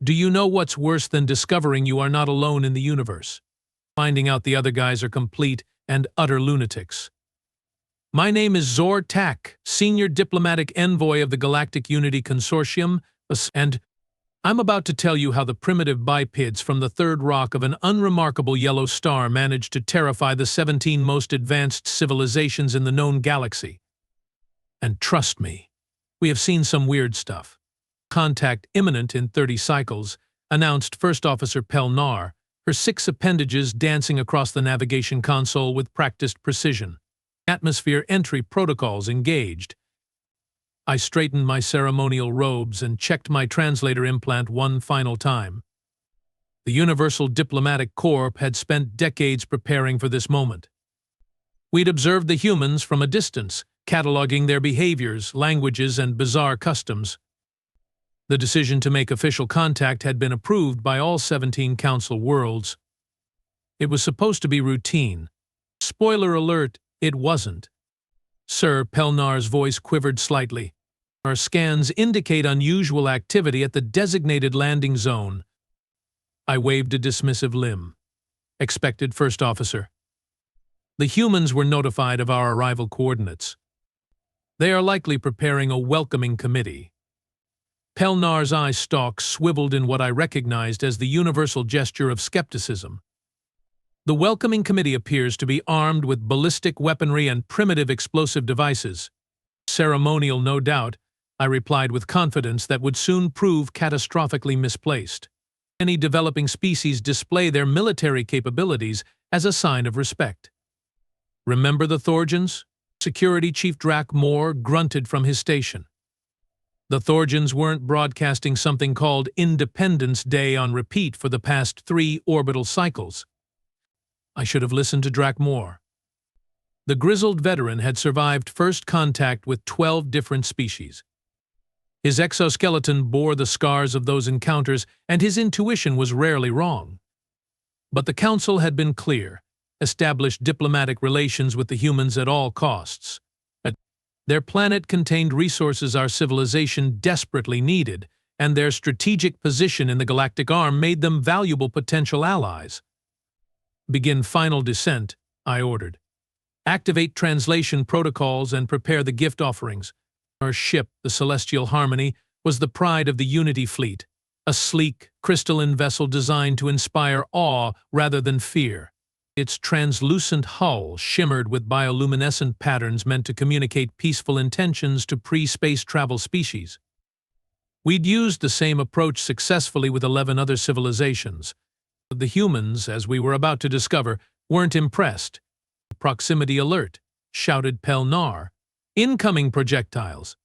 Do you know what's worse than discovering you are not alone in the universe? Finding out the other guys are complete and utter lunatics. My name is Zor Tak, Senior Diplomatic Envoy of the Galactic Unity Consortium, and I'm about to tell you how the primitive bipeds from the third rock of an unremarkable yellow star managed to terrify the 17 most advanced civilizations in the known galaxy. And trust me, we have seen some weird stuff. Contact imminent in 30 cycles, announced First Officer Pelnar, her 6 appendages dancing across the navigation console with practiced precision. Atmosphere entry protocols engaged. I straightened my ceremonial robes and checked my translator implant one final time. The Universal Diplomatic Corps had spent decades preparing for this moment. We'd observed the humans from a distance, cataloging their behaviors, languages, and bizarre customs. The decision to make official contact had been approved by all 17 Council worlds. It was supposed to be routine. Spoiler alert, it wasn't. Sir, Pelnar's voice quivered slightly. Our scans indicate unusual activity at the designated landing zone. I waved a dismissive limb. Expected, First Officer. The humans were notified of our arrival coordinates. They are likely preparing a welcoming committee. Pelnar's eye stalk swiveled in what I recognized as the universal gesture of skepticism. The welcoming committee appears to be armed with ballistic weaponry and primitive explosive devices. Ceremonial, no doubt, I replied with confidence that would soon prove catastrophically misplaced. Many developing species display their military capabilities as a sign of respect. Remember the Thorgens? Security Chief Drac Moore grunted from his station. The Thorgens weren't broadcasting something called Independence Day on repeat for the past 3 orbital cycles. I should have listened to Drac Moore. The grizzled veteran had survived first contact with 12 different species. His exoskeleton bore the scars of those encounters, and his intuition was rarely wrong. But the Council had been clear, established diplomatic relations with the humans at all costs. Their planet contained resources our civilization desperately needed, and their strategic position in the galactic arm made them valuable potential allies. Begin final descent, I ordered. Activate translation protocols and prepare the gift offerings. Our ship, the Celestial Harmony, was the pride of the Unity fleet, a sleek, crystalline vessel designed to inspire awe rather than fear. Its translucent hull shimmered with bioluminescent patterns meant to communicate peaceful intentions to pre-space travel species. We'd used the same approach successfully with 11 other civilizations. The humans, as we were about to discover, weren't impressed. Proximity alert, shouted Pelnar. Incoming projectiles.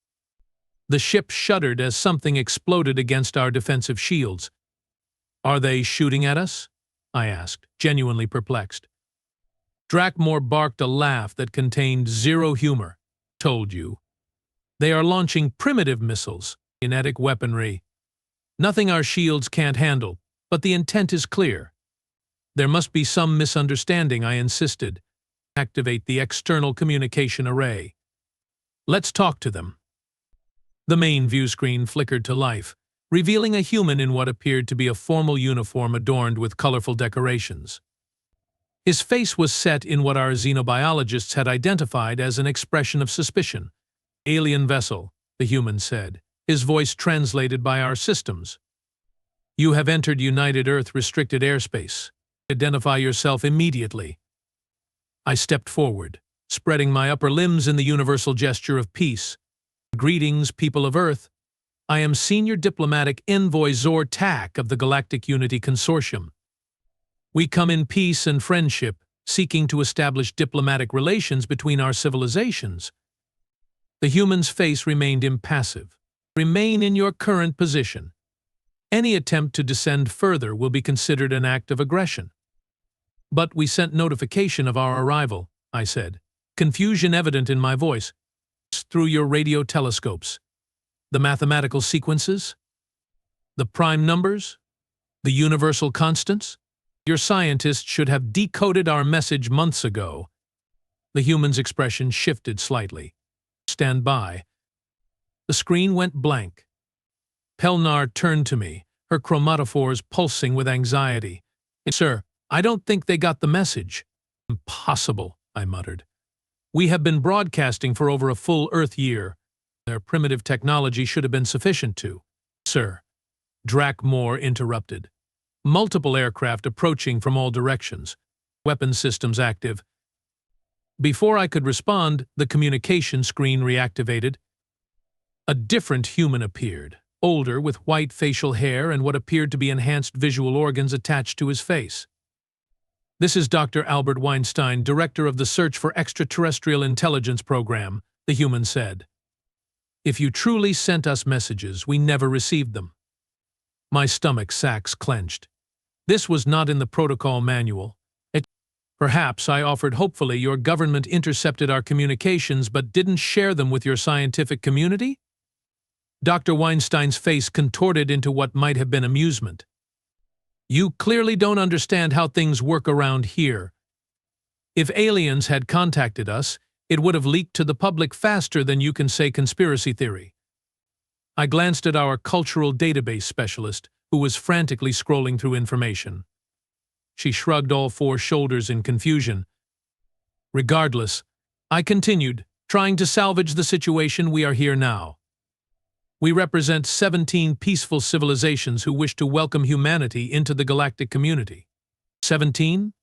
The ship shuddered as something exploded against our defensive shields. Are they shooting at us? I asked, genuinely perplexed. Drakmore barked a laugh that contained zero humor. Told you. They are launching primitive missiles, kinetic weaponry. Nothing our shields can't handle, but the intent is clear. There must be some misunderstanding, I insisted. Activate the external communication array. Let's talk to them. The main view screen flickered to life, revealing a human in what appeared to be a formal uniform adorned with colorful decorations. His face was set in what our xenobiologists had identified as an expression of suspicion. Alien vessel, the human said, his voice translated by our systems. You have entered United Earth restricted airspace. Identify yourself immediately. I stepped forward, spreading my upper limbs in the universal gesture of peace. Greetings, people of Earth. I am Senior Diplomatic Envoy Zor Tak of the Galactic Unity Consortium. We come in peace and friendship, seeking to establish diplomatic relations between our civilizations. The human's face remained impassive. Remain in your current position. Any attempt to descend further will be considered an act of aggression. But we sent notification of our arrival, I said, confusion evident in my voice. Through your radio telescopes. The mathematical sequences? The prime numbers? The universal constants? Your scientists should have decoded our message months ago. The human's expression shifted slightly. Stand by. The screen went blank. Pelnar turned to me, her chromatophores pulsing with anxiety. "Sir, I don't think they got the message." "Impossible," I muttered. "We have been broadcasting for over a full Earth year. Their primitive technology should have been sufficient to." "Sir," Drakmore interrupted. "Multiple aircraft approaching from all directions. Weapon systems active." Before I could respond, the communication screen reactivated. A different human appeared, older, with white facial hair and what appeared to be enhanced visual organs attached to his face. "This is Dr. Albert Weinstein, director of the Search for Extraterrestrial Intelligence program," the human said. "If you truly sent us messages, we never received them." My stomach sacs clenched. This was not in the protocol manual. Perhaps, I offered hopefully, your government intercepted our communications but didn't share them with your scientific community? Dr. Weinstein's face contorted into what might have been amusement. "You clearly don't understand how things work around here. If aliens had contacted us, it would have leaked to the public faster than you can say conspiracy theory." I glanced at our cultural database specialist, who was frantically scrolling through information. She shrugged all four shoulders in confusion. "Regardless," I continued, trying to salvage the situation, "we are here now. We represent 17 peaceful civilizations who wish to welcome humanity into the galactic community." 17?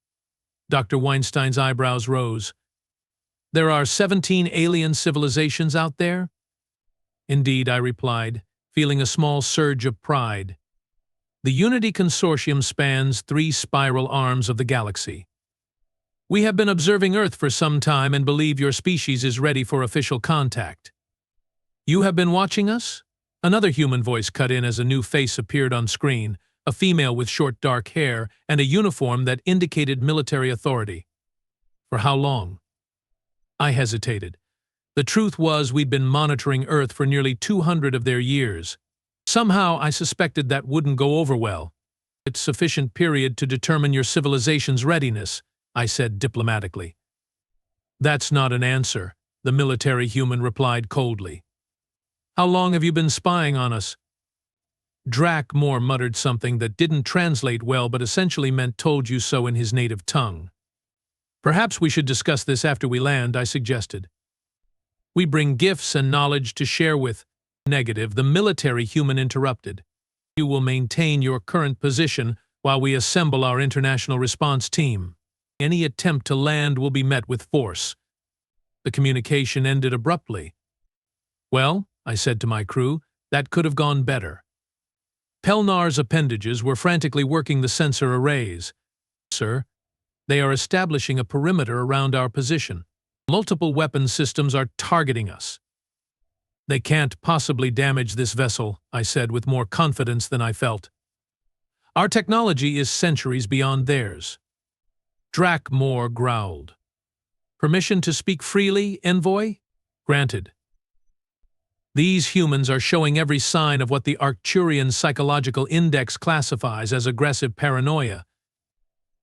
Dr. Weinstein's eyebrows rose. "There are 17 alien civilizations out there?" "Indeed," I replied, feeling a small surge of pride. "The Unity Consortium spans 3 spiral arms of the galaxy. We have been observing Earth for some time and believe your species is ready for official contact." "You have been watching us?" Another human voice cut in as a new face appeared on screen, a female with short dark hair and a uniform that indicated military authority. "For how long?" I hesitated. The truth was, we'd been monitoring Earth for nearly 200 of their years. Somehow, I suspected that wouldn't go over well. "It's sufficient period to determine your civilization's readiness," I said diplomatically. "That's not an answer," the military human replied coldly. "How long have you been spying on us?" Drakmore muttered something that didn't translate well but essentially meant "told you so" in his native tongue. "Perhaps we should discuss this after we land," I suggested. "We bring gifts and knowledge to share with—" "Negative," the military human interrupted. "You will maintain your current position while we assemble our international response team. Any attempt to land will be met with force." The communication ended abruptly. "Well," I said to my crew, "that could have gone better." Pelnar's appendages were frantically working the sensor arrays. "Sir, they are establishing a perimeter around our position. Multiple weapon systems are targeting us." "They can't possibly damage this vessel," I said with more confidence than I felt. "Our technology is centuries beyond theirs." Drakmore growled. "Permission to speak freely, envoy?" "Granted." "These humans are showing every sign of what the Arcturian Psychological Index classifies as aggressive paranoia.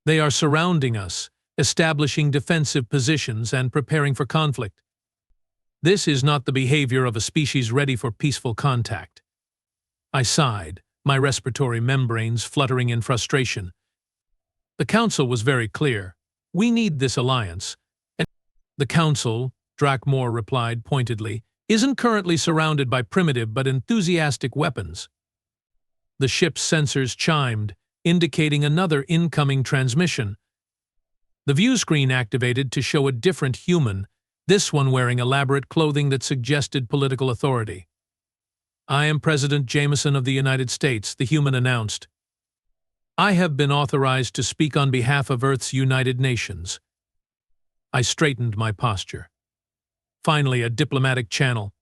They are surrounding us, establishing defensive positions and preparing for conflict. This is not the behavior of a species ready for peaceful contact." I sighed, my respiratory membranes fluttering in frustration. The Council was very clear. "We need this alliance." "The Council," Drakmore replied pointedly, "isn't currently surrounded by primitive but enthusiastic weapons." The ship's sensors chimed, indicating another incoming transmission. The view screen activated to show a different human, this one wearing elaborate clothing that suggested political authority. "I am President Jameson of the United States," the human announced. "I have been authorized to speak on behalf of Earth's United Nations." I straightened my posture. Finally, a diplomatic channel.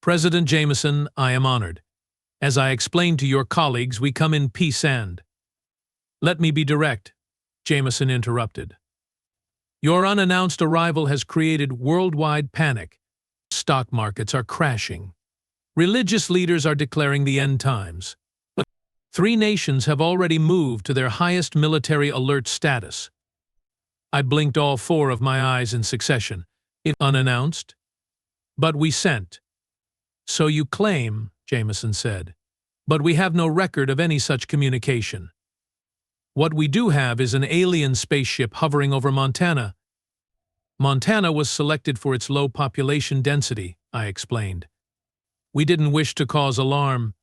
"President Jameson, I am honored. As I explained to your colleagues, we come in peace and—" "Let me be direct," Jameson interrupted. "Your unannounced arrival has created worldwide panic. Stock markets are crashing. Religious leaders are declaring the end times. 3 nations have already moved to their highest military alert status." I blinked all 4 of my eyes in succession. "It unannounced?" "But we sent." "So you claim," Jameson said. But we have no record of any such communication. What we do have is an alien spaceship hovering over Montana. Montana was selected for its low population density, I explained. We didn't wish to cause alarm.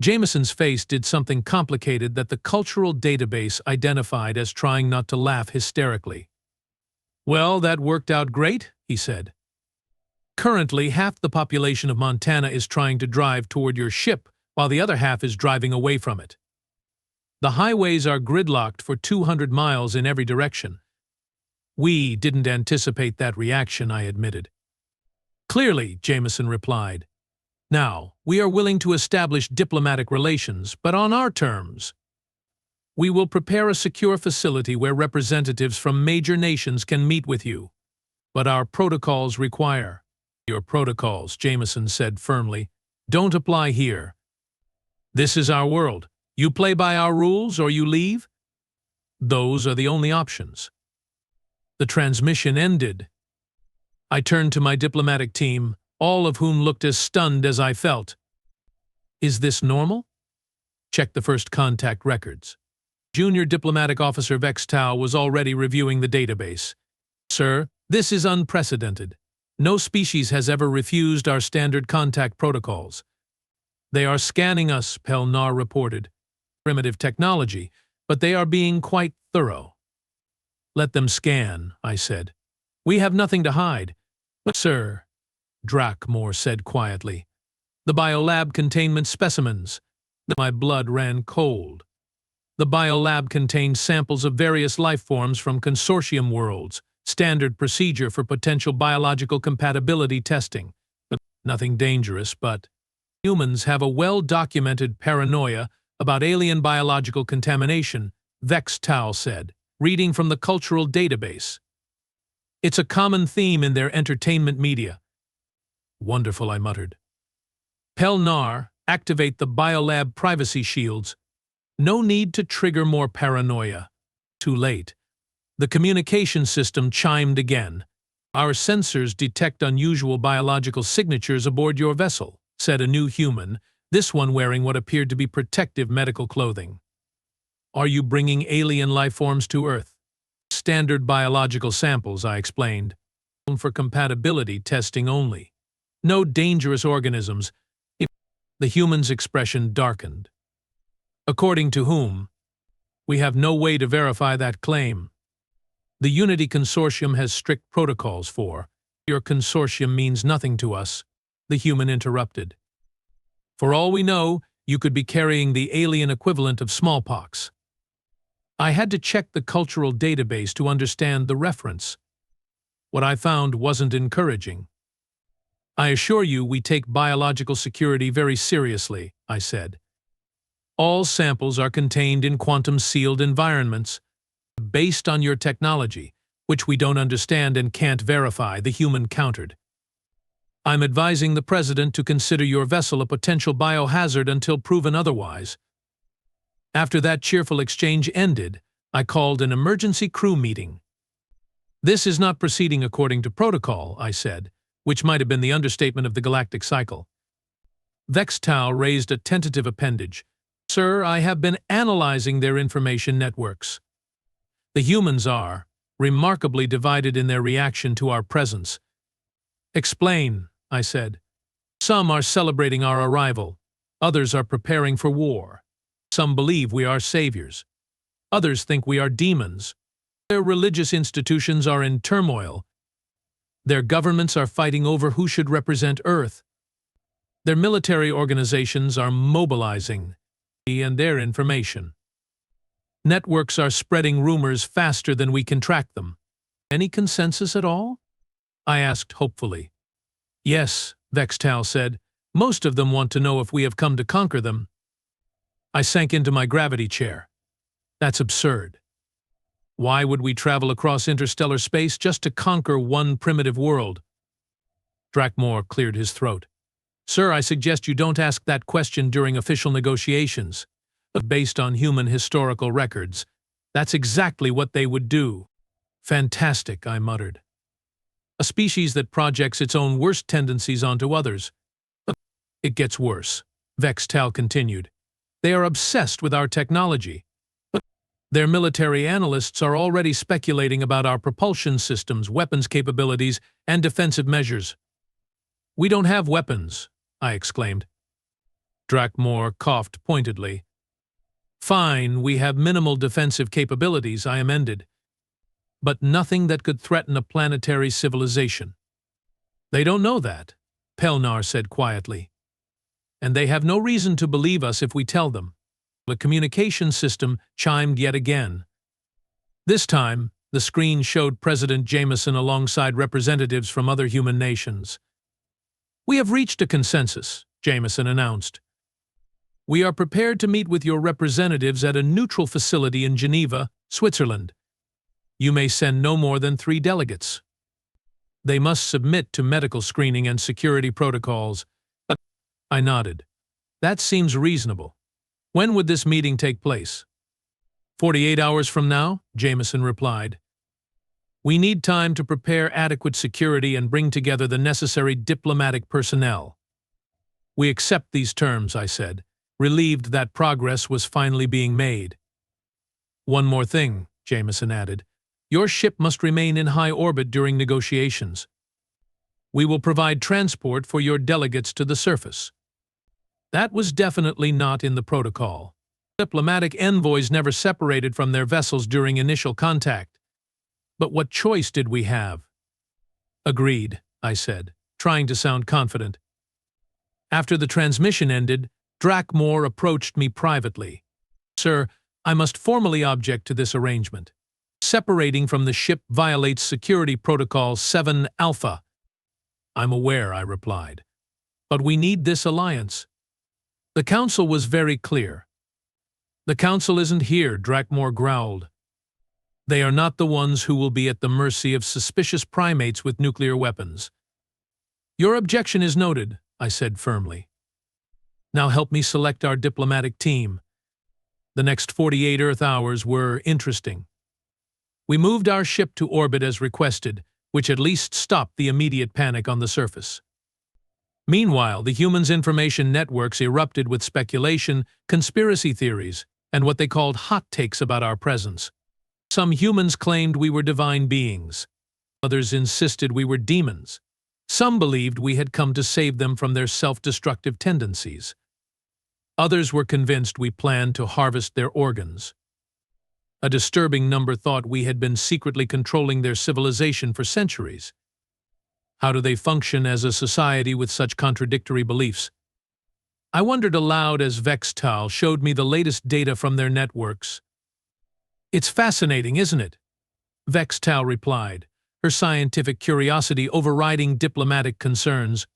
Jameson's face did something complicated that the cultural database identified as trying not to laugh hysterically. Well, that worked out great, he said. Currently, half the population of Montana is trying to drive toward your ship, while the other half is driving away from it. The highways are gridlocked for 200 miles in every direction. We didn't anticipate that reaction, I admitted. Clearly, Jameson replied. Now, we are willing to establish diplomatic relations, but on our terms. We will prepare a secure facility where representatives from major nations can meet with you. But our protocols require. Your protocols, Jameson said firmly, don't apply here. This is our world. You play by our rules or you leave? Those are the only options. The transmission ended. I turned to my diplomatic team, all of whom looked as stunned as I felt. Is this normal? Check the first contact records. Junior Diplomatic Officer Vex Tau was already reviewing the database. Sir, this is unprecedented. No species has ever refused our standard contact protocols. They are scanning us, Pelnar reported. Primitive technology, but they are being quite thorough. Let them scan, I said. We have nothing to hide. But, sir, Drakmore said quietly, the biolab containment specimens. My blood ran cold. The biolab contained samples of various life forms from consortium worlds, standard procedure for potential biological compatibility testing. Nothing dangerous, but humans have a well-documented paranoia about alien biological contamination, Vex Tau said, reading from the cultural database. It's a common theme in their entertainment media. Wonderful, I muttered. Pelnar, activate the biolab privacy shields. No need to trigger more paranoia. Too late. The communication system chimed again. Our sensors detect unusual biological signatures aboard your vessel, said a new human, this one wearing what appeared to be protective medical clothing. Are you bringing alien life forms to Earth? Standard biological samples, I explained. For compatibility testing only. No dangerous organisms. The human's expression darkened. According to whom? We have no way to verify that claim. The Unity Consortium has strict protocols for. Your consortium means nothing to us, the human interrupted. For all we know, you could be carrying the alien equivalent of smallpox. I had to check the cultural database to understand the reference. What I found wasn't encouraging. I assure you we take biological security very seriously, I said. All samples are contained in quantum-sealed environments, based on your technology, which we don't understand and can't verify, the human countered. I'm advising the President to consider your vessel a potential biohazard until proven otherwise. After that cheerful exchange ended, I called an emergency crew meeting. This is not proceeding according to protocol, I said, which might have been the understatement of the galactic cycle. Vex Tau raised a tentative appendage. Sir, I have been analyzing their information networks. The humans are remarkably divided in their reaction to our presence. Explain, I said. Some are celebrating our arrival. Others are preparing for war. Some believe we are saviors. Others think we are demons. Their religious institutions are in turmoil. Their governments are fighting over who should represent Earth. Their military organizations are mobilizing and their information. Networks are spreading rumors faster than we can track them. Any consensus at all? I asked hopefully. Yes, Vex Tau said. Most of them want to know if we have come to conquer them. I sank into my gravity chair. That's absurd. Why would we travel across interstellar space just to conquer one primitive world? Drakmore cleared his throat. Sir, I suggest you don't ask that question during official negotiations. Based on human historical records, that's exactly what they would do. Fantastic, I muttered. A species that projects its own worst tendencies onto others. It gets worse, Vextal continued. They are obsessed with our technology. But their military analysts are already speculating about our propulsion systems, weapons capabilities, and defensive measures. We don't have weapons, I exclaimed. Drakmor coughed pointedly. Fine, we have minimal defensive capabilities, I amended. But nothing that could threaten a planetary civilization. They don't know that, Pelnar said quietly. And they have no reason to believe us if we tell them. The communication system chimed yet again. This time, the screen showed President Jameson alongside representatives from other human nations. We have reached a consensus, Jameson announced. We are prepared to meet with your representatives at a neutral facility in Geneva, Switzerland. You may send no more than 3 delegates. They must submit to medical screening and security protocols. I nodded. That seems reasonable. When would this meeting take place? 48 hours from now, Jameson replied. We need time to prepare adequate security and bring together the necessary diplomatic personnel. We accept these terms, I said, relieved that progress was finally being made. One more thing, Jameson added. Your ship must remain in high orbit during negotiations. We will provide transport for your delegates to the surface. That was definitely not in the protocol. Diplomatic envoys never separated from their vessels during initial contact. But what choice did we have? Agreed, I said, trying to sound confident. After the transmission ended, Drakmor approached me privately. Sir, I must formally object to this arrangement. Separating from the ship violates Security Protocol 7 Alpha. I'm aware, I replied. But we need this alliance. The Council was very clear. The Council isn't here, Drakmor growled. They are not the ones who will be at the mercy of suspicious primates with nuclear weapons. Your objection is noted, I said firmly. Now help me select our diplomatic team. The next 48 Earth hours were interesting. We moved our ship to orbit as requested, which at least stopped the immediate panic on the surface. Meanwhile, the humans' information networks erupted with speculation, conspiracy theories, and what they called hot takes about our presence. Some humans claimed we were divine beings. Others insisted we were demons. Some believed we had come to save them from their self-destructive tendencies. Others were convinced we planned to harvest their organs. A disturbing number thought we had been secretly controlling their civilization for centuries. How do they function as a society with such contradictory beliefs? I wondered aloud as Vextal showed me the latest data from their networks. It's fascinating, isn't it? Vextal replied, her scientific curiosity overriding diplomatic concerns.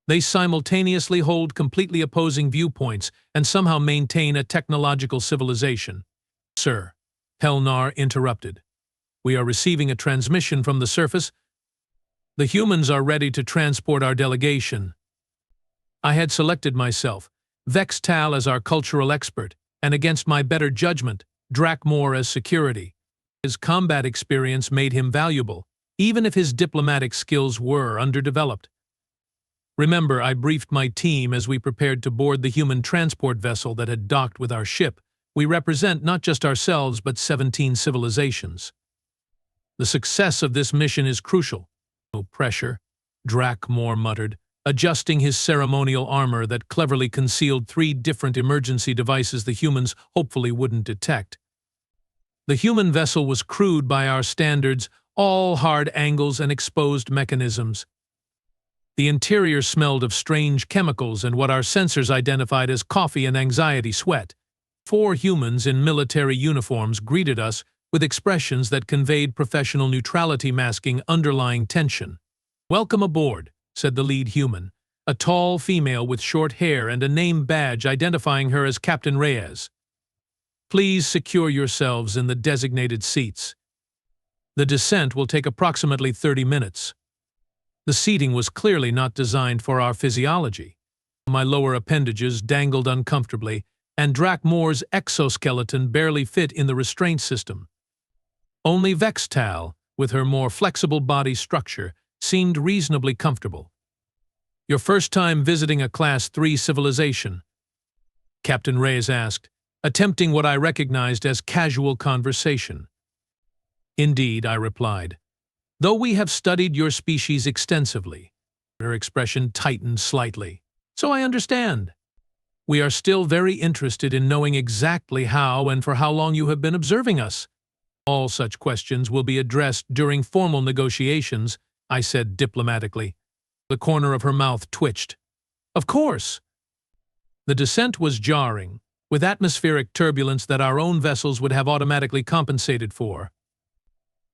They simultaneously hold completely opposing viewpoints and somehow maintain a technological civilization. Sir, Pelnar interrupted. We are receiving a transmission from the surface. The humans are ready to transport our delegation. I had selected myself, Vextal as our cultural expert, and against my better judgment, Drakmor as security. His combat experience made him valuable, even if his diplomatic skills were underdeveloped. Remember, I briefed my team as we prepared to board the human transport vessel that had docked with our ship. We represent not just ourselves, but 17 civilizations. The success of this mission is crucial. No pressure, Drakmor muttered, adjusting his ceremonial armor that cleverly concealed 3 different emergency devices the humans hopefully wouldn't detect. The human vessel was crewed by our standards, all hard angles and exposed mechanisms. The interior smelled of strange chemicals and what our sensors identified as coffee and anxiety sweat. 4 humans in military uniforms greeted us with expressions that conveyed professional neutrality masking underlying tension. Welcome aboard, said the lead human, a tall female with short hair and a name badge identifying her as Captain Reyes. Please secure yourselves in the designated seats. The descent will take approximately 30 minutes. The seating was clearly not designed for our physiology. My lower appendages dangled uncomfortably, and Drakmor's exoskeleton barely fit in the restraint system. Only Vextal, with her more flexible body structure, seemed reasonably comfortable. Your first time visiting a Class 3 civilization? Captain Reyes asked, attempting what I recognized as casual conversation. Indeed, I replied. Though we have studied your species extensively. Her expression tightened slightly. So I understand. We are still very interested in knowing exactly how and for how long you have been observing us. All such questions will be addressed during formal negotiations, I said diplomatically. The corner of her mouth twitched. Of course. The descent was jarring, with atmospheric turbulence that our own vessels would have automatically compensated for.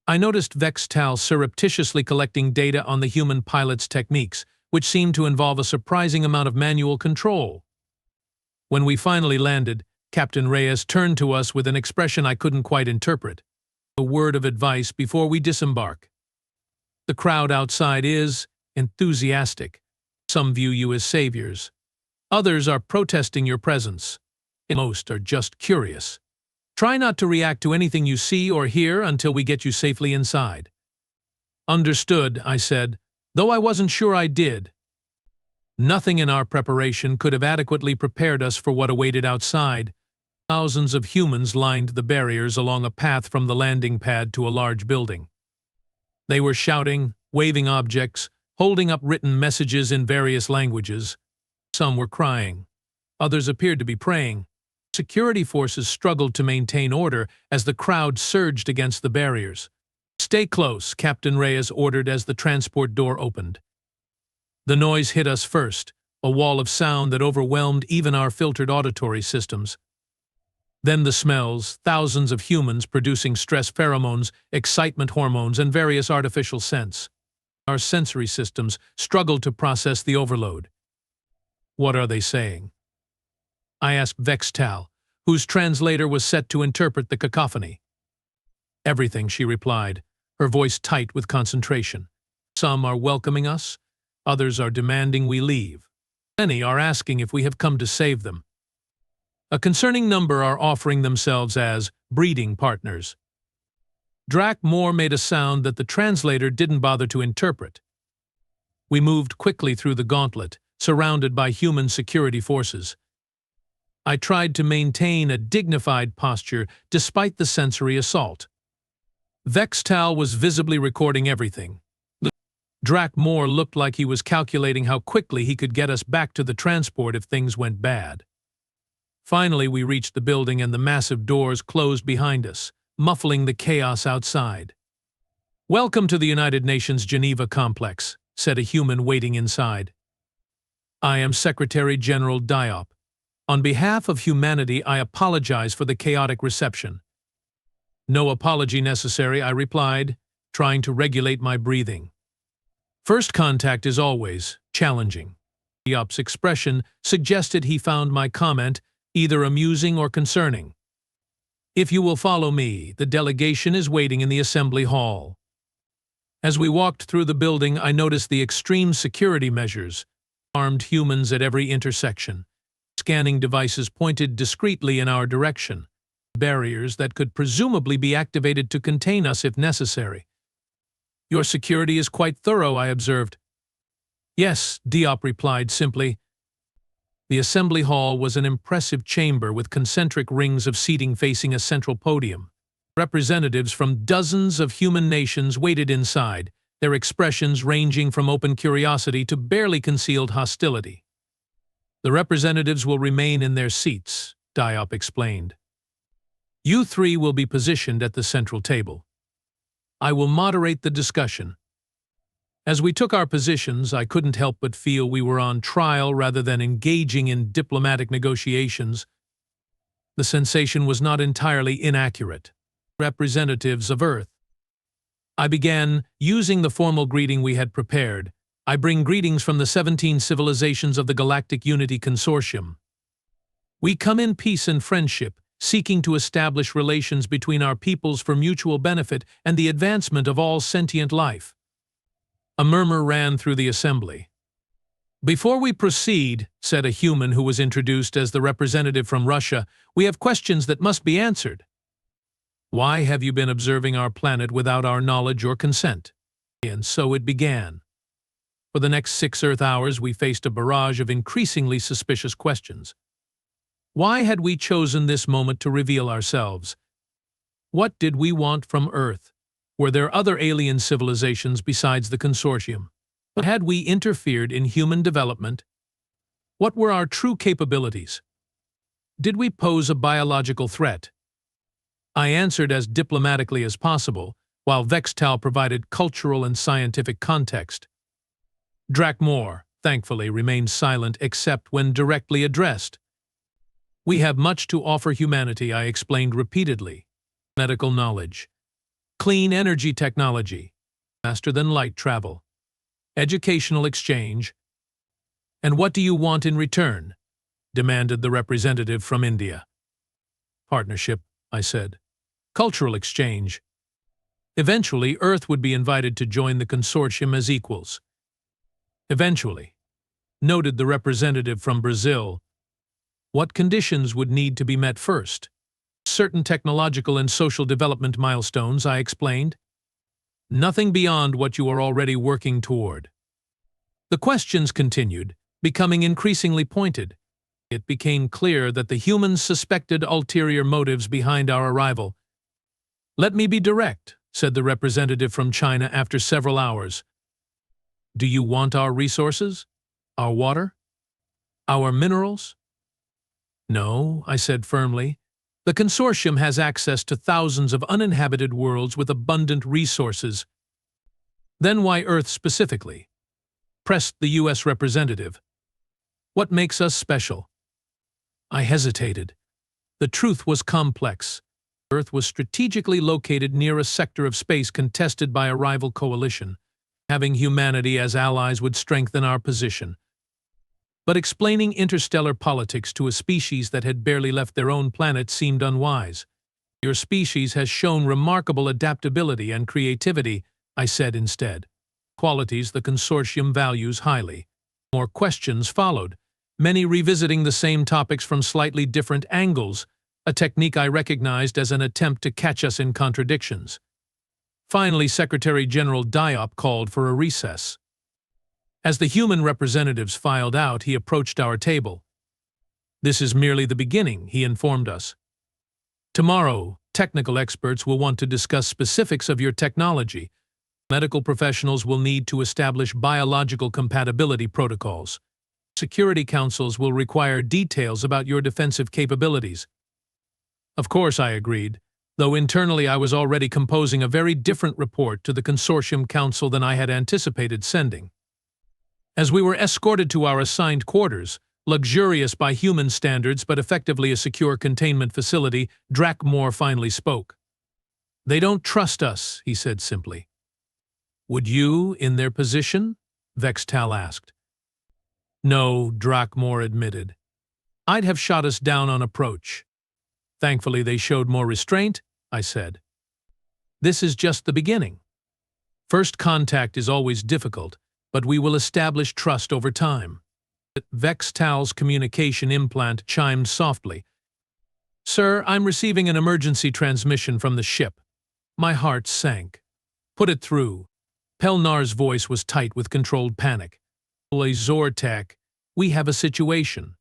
I noticed Vextal surreptitiously collecting data on the human pilot's techniques, which seemed to involve a surprising amount of manual control. When we finally landed, Captain Reyes turned to us with an expression I couldn't quite interpret. A word of advice before we disembark. The crowd outside is enthusiastic. Some view you as saviors. Others are protesting your presence. Most are just curious. Try not to react to anything you see or hear until we get you safely inside. Understood, I said, though I wasn't sure I did. Nothing in our preparation could have adequately prepared us for what awaited outside. Thousands of humans lined the barriers along a path from the landing pad to a large building. They were shouting, waving objects, holding up written messages in various languages. Some were crying. Others appeared to be praying. Security forces struggled to maintain order as the crowd surged against the barriers. Stay close, Captain Reyes ordered as the transport door opened. The noise hit us first, a wall of sound that overwhelmed even our filtered auditory systems. Then the smells, thousands of humans producing stress pheromones, excitement hormones, and various artificial scents. Our sensory systems struggled to process the overload. What are they saying? I asked Vextal, whose translator was set to interpret the cacophony. Everything, she replied, her voice tight with concentration. Some are welcoming us, others are demanding we leave. Many are asking if we have come to save them. A concerning number are offering themselves as breeding partners. Drac Moore made a sound that the translator didn't bother to interpret. We moved quickly through the gauntlet, surrounded by human security forces. I tried to maintain a dignified posture despite the sensory assault. Vextal was visibly recording everything. Drac Moore looked like he was calculating how quickly he could get us back to the transport if things went bad. Finally, we reached the building and the massive doors closed behind us, muffling the chaos outside. Welcome to the United Nations Geneva Complex, said a human waiting inside. I am Secretary General Diop. On behalf of humanity, I apologize for the chaotic reception. No apology necessary, I replied, trying to regulate my breathing. First contact is always challenging. Diop's expression suggested he found my comment either amusing or concerning. If you will follow me, the delegation is waiting in the assembly hall. As we walked through the building, I noticed the extreme security measures. Armed humans at every intersection. Scanning devices pointed discreetly in our direction. Barriers that could presumably be activated to contain us if necessary. Your security is quite thorough, I observed. Yes, Diop replied simply. The assembly hall was an impressive chamber with concentric rings of seating facing a central podium. Representatives from dozens of human nations waited inside, their expressions ranging from open curiosity to barely concealed hostility. The representatives will remain in their seats, Diop explained. You three will be positioned at the central table. I will moderate the discussion. As we took our positions, I couldn't help but feel we were on trial rather than engaging in diplomatic negotiations. The sensation was not entirely inaccurate. Representatives of Earth. I began using the formal greeting we had prepared. I bring greetings from the 17 civilizations of the Galactic Unity Consortium. We come in peace and friendship, seeking to establish relations between our peoples for mutual benefit and the advancement of all sentient life. A murmur ran through the assembly. Before we proceed, said a human who was introduced as the representative from Russia, we have questions that must be answered. Why have you been observing our planet without our knowledge or consent? And so it began. For the next 6 Earth hours, we faced a barrage of increasingly suspicious questions. Why had we chosen this moment to reveal ourselves? What did we want from Earth? Were there other alien civilizations besides the consortium? Had we interfered in human development? What were our true capabilities? Did we pose a biological threat? I answered as diplomatically as possible, while Vextal provided cultural and scientific context. Drakmor, thankfully, remained silent except when directly addressed. We have much to offer humanity, I explained repeatedly. Medical knowledge, clean energy technology, faster-than-light travel, educational exchange. And what do you want in return? Demanded the representative from India. Partnership, I said. Cultural exchange. Eventually, Earth would be invited to join the consortium as equals. Eventually, noted the representative from Brazil. What conditions would need to be met first? Certain technological and social development milestones, I explained. Nothing beyond what you are already working toward. The questions continued, becoming increasingly pointed. It became clear that the humans suspected ulterior motives behind our arrival. Let me be direct, said the representative from China after several hours. Do you want our resources? Our water? Our minerals? No, I said firmly. The consortium has access to thousands of uninhabited worlds with abundant resources. Then why Earth specifically? Pressed the U.S. representative. What makes us special? I hesitated. The truth was complex. Earth was strategically located near a sector of space contested by a rival coalition. Having humanity as allies would strengthen our position. But explaining interstellar politics to a species that had barely left their own planet seemed unwise. Your species has shown remarkable adaptability and creativity, I said instead. Qualities the consortium values highly. More questions followed, many revisiting the same topics from slightly different angles, a technique I recognized as an attempt to catch us in contradictions. Finally, Secretary General Diop called for a recess. As the human representatives filed out, he approached our table. This is merely the beginning, he informed us. Tomorrow, technical experts will want to discuss specifics of your technology. Medical professionals will need to establish biological compatibility protocols. Security councils will require details about your defensive capabilities. Of course, I agreed, though internally I was already composing a very different report to the Consortium Council than I had anticipated sending. As we were escorted to our assigned quarters, luxurious by human standards but effectively a secure containment facility, Drakmor finally spoke. They don't trust us, he said simply. Would you, in their position? Vextal asked. No, Drakmor admitted. I'd have shot us down on approach. Thankfully, they showed more restraint, I said. This is just the beginning. First contact is always difficult, but we will establish trust over time. Vextal's communication implant chimed softly. Sir, I'm receiving an emergency transmission from the ship. My heart sank. Put it through. Pelnar's voice was tight with controlled panic. Zortek, we have a situation.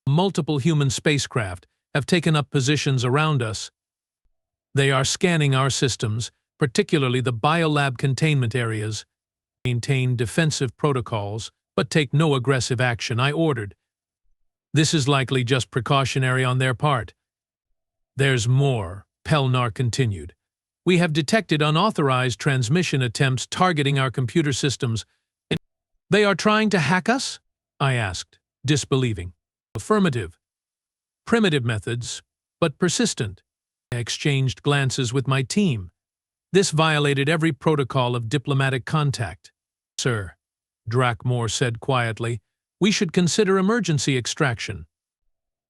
Multiple human spacecraft have taken up positions around us. They are scanning our systems, particularly the biolab containment areas. Maintain defensive protocols, but take no aggressive action, I ordered. This is likely just precautionary on their part. There's more, Pelnar continued. We have detected unauthorized transmission attempts targeting our computer systems. They are trying to hack us? I asked, disbelieving. Affirmative. Primitive methods, but persistent. I exchanged glances with my team. This violated every protocol of diplomatic contact. Sir, Drakmor said quietly, we should consider emergency extraction.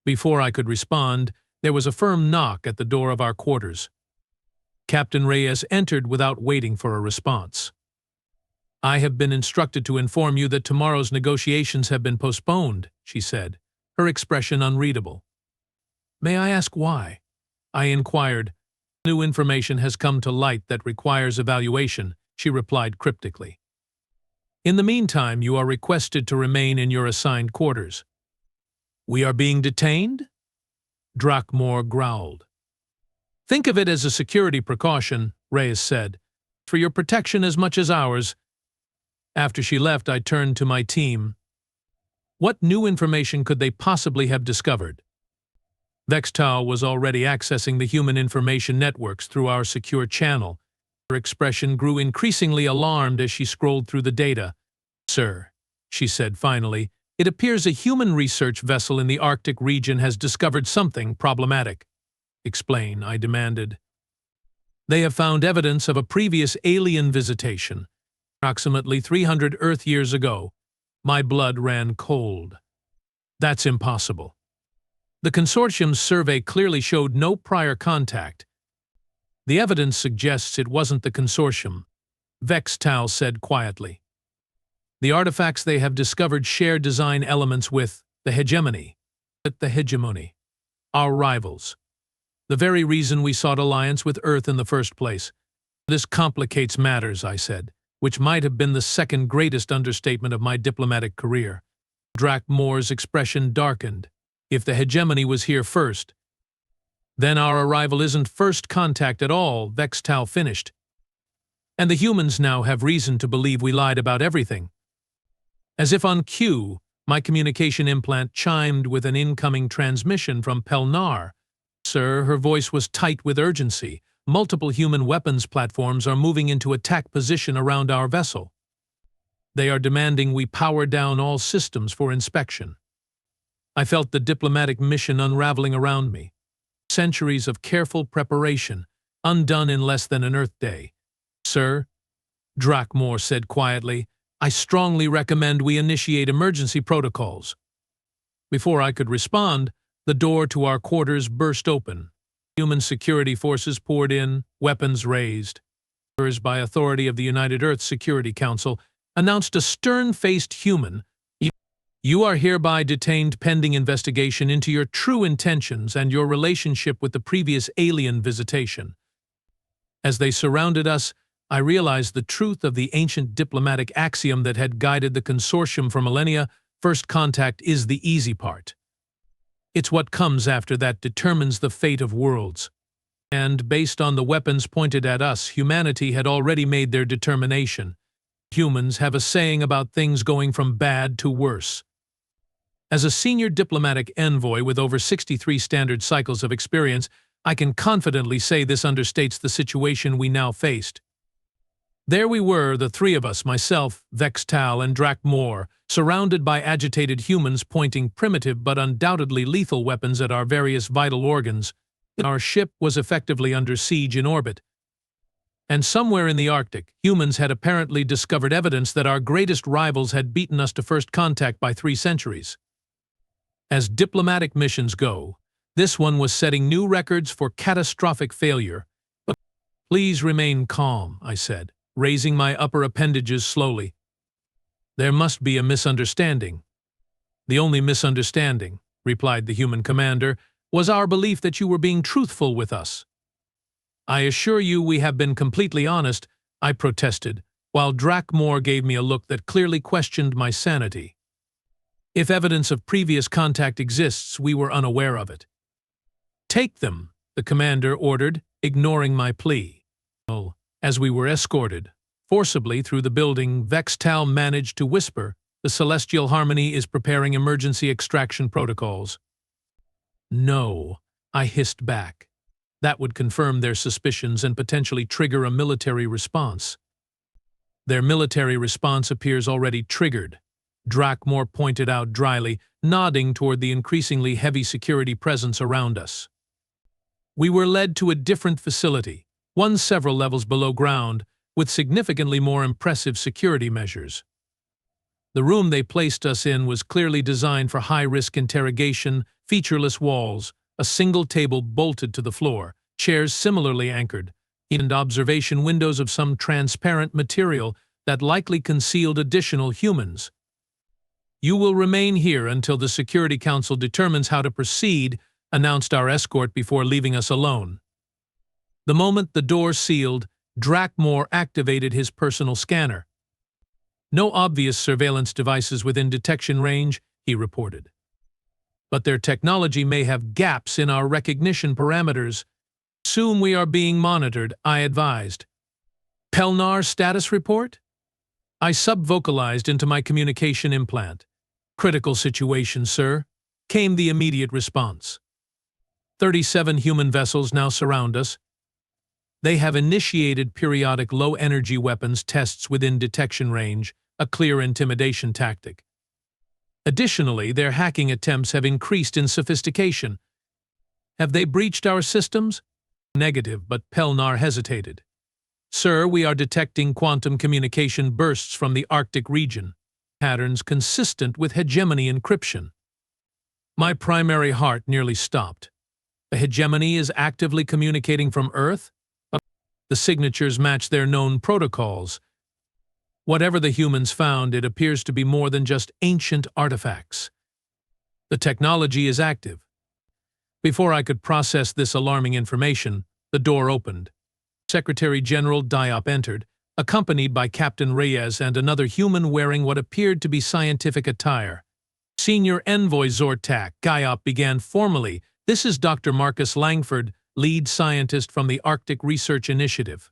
Before I could respond, there was a firm knock at the door of our quarters. Captain Reyes entered without waiting for a response. I have been instructed to inform you that tomorrow's negotiations have been postponed, she said, her expression unreadable. May I ask why? I inquired. New information has come to light that requires evaluation, she replied cryptically. In the meantime, you are requested to remain in your assigned quarters. We are being detained? Drakmor growled. Think of it as a security precaution, Reyes said, for your protection as much as ours. After she left, I turned to my team. What new information could they possibly have discovered? Vextal was already accessing the human information networks through our secure channel. Her expression grew increasingly alarmed as she scrolled through the data. Sir, she said finally, it appears a human research vessel in the Arctic region has discovered something problematic. Explain, I demanded. They have found evidence of a previous alien visitation, approximately 300 Earth years ago. My blood ran cold. That's impossible. The consortium's survey clearly showed no prior contact. The evidence suggests it wasn't the consortium, Vextal said quietly. The artifacts they have discovered share design elements with the hegemony, our rivals. The very reason we sought alliance with Earth in the first place. This complicates matters, I said, which might have been the second greatest understatement of my diplomatic career. Drakmor's expression darkened. If the hegemony was here first, then our arrival isn't first contact at all, Vextal finished. And the humans now have reason to believe we lied about everything. As if on cue, my communication implant chimed with an incoming transmission from Pelnar. Sir, her voice was tight with urgency. Multiple human weapons platforms are moving into attack position around our vessel. They are demanding we power down all systems for inspection. I felt the diplomatic mission unraveling around me. Centuries of careful preparation, undone in less than an Earth day. Sir, Drakmor said quietly, I strongly recommend we initiate emergency protocols. Before I could respond, the door to our quarters burst open. Human security forces poured in, weapons raised. By authority of the United Earth Security Council, announced a stern-faced human. You are hereby detained pending investigation into your true intentions and your relationship with the previous alien visitation. As they surrounded us, I realized the truth of the ancient diplomatic axiom that had guided the consortium for millennia: first contact is the easy part. It's what comes after that determines the fate of worlds. And based on the weapons pointed at us, humanity had already made their determination. Humans have a saying about things going from bad to worse. As a senior diplomatic envoy with over 63 standard cycles of experience, I can confidently say this understates the situation we now faced. There we were, the three of us, myself, Vextal, and Drakmor, surrounded by agitated humans pointing primitive but undoubtedly lethal weapons at our various vital organs. Our ship was effectively under siege in orbit. And somewhere in the Arctic, humans had apparently discovered evidence that our greatest rivals had beaten us to first contact by 3 centuries. As diplomatic missions go, this one was setting new records for catastrophic failure. But please remain calm, I said, raising my upper appendages slowly. There must be a misunderstanding. The only misunderstanding, replied the human commander, was our belief that you were being truthful with us. I assure you we have been completely honest, I protested, while Drakmor gave me a look that clearly questioned my sanity. If evidence of previous contact exists, we were unaware of it. Take them, the commander ordered, ignoring my plea. As we were escorted forcibly through the building, Vextal managed to whisper, the Celestial Harmony is preparing emergency extraction protocols. No, I hissed back. That would confirm their suspicions and potentially trigger a military response. Their military response appears already triggered, Drakmor pointed out dryly, nodding toward the increasingly heavy security presence around us. We were led to a different facility, one several levels below ground, with significantly more impressive security measures. The room they placed us in was clearly designed for high-risk interrogation, featureless walls, a single table bolted to the floor, chairs similarly anchored, and observation windows of some transparent material that likely concealed additional humans. You will remain here until the Security Council determines how to proceed, announced our escort before leaving us alone. The moment the door sealed, Drakmor activated his personal scanner. No obvious surveillance devices within detection range, he reported. But their technology may have gaps in our recognition parameters. Assume we are being monitored, I advised. Pelnar status report? I sub-vocalized into my communication implant. Critical situation, sir, came the immediate response. 37 human vessels now surround us. They have initiated periodic low-energy weapons tests within detection range, a clear intimidation tactic. Additionally, their hacking attempts have increased in sophistication. Have they breached our systems? Negative, but Pelnar hesitated. Sir, we are detecting quantum communication bursts from the Arctic region, patterns consistent with hegemony encryption. My primary heart nearly stopped. The hegemony is actively communicating from Earth? The signatures match their known protocols. Whatever the humans found, it appears to be more than just ancient artifacts. The technology is active. Before I could process this alarming information, the door opened. Secretary General Diop entered, accompanied by Captain Reyes and another human wearing what appeared to be scientific attire. Senior Envoy Zortak, Diop began formally. This is Dr. Marcus Langford, lead scientist from the Arctic Research Initiative.